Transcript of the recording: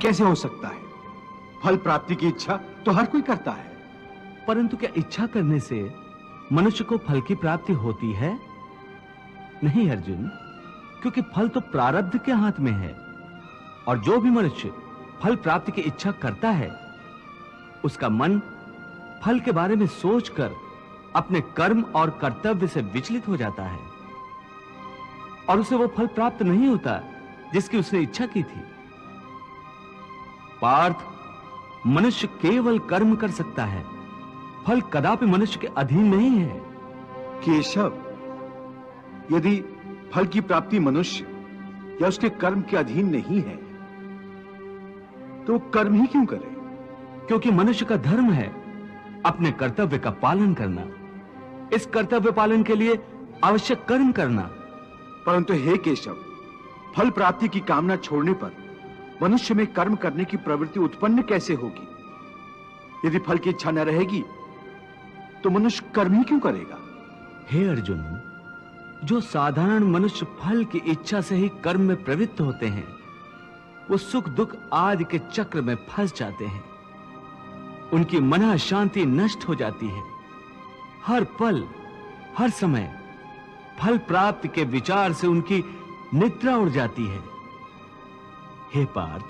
कैसे हो सकता है? फल प्राप्ति की इच्छा तो हर कोई करता है। परंतु क्या इच्छा करने से मनुष्य को फल की प्राप्ति होती है? नहीं अर्जुन, क्योंकि फल तो प्रारब्ध के हाथ में है। और जो भी मनुष्य फल प्राप्ति की इच्छा करता है, उसका मन फल के बारे में सोचकर अपने कर्म और कर्तव्य से विचलित हो जाता है और उसे वो फल प्राप्त नहीं होता जिसकी उसने इच्छा की थी। पार्थ, मनुष्य केवल कर्म कर सकता है, फल कदापि मनुष्य के अधीन नहीं है। केशव, यदि फल की प्राप्ति मनुष्य या उसके कर्म के अधीन नहीं है, तो कर्म ही क्यों करे? क्योंकि मनुष्य का धर्म है अपने कर्तव्य का पालन करना। इस कर्तव्य पालन के लिए आवश्यक कर्म करना। परंतु हे केशव, फल प्राप्ति की कामना छोड़ने पर मनुष्य में कर्म करने की प्रवृत्ति उत्पन्न कैसे होगी? यदि फल की इच्छा न रहेगी तो मनुष्य कर्म ही क्यों करेगा? हे अर्जुन, जो साधारण मनुष्य फल की इच्छा से ही कर्म में प्रवृत्त होते हैं, वो सुख दुख आदि के चक्र में फंस जाते हैं। उनकी मन शांति नष्ट हो जाती है। हर पल, हर समय फल प्राप्ति के विचार से उनकी निद्रा उड़ जाती है। हे पार्थ,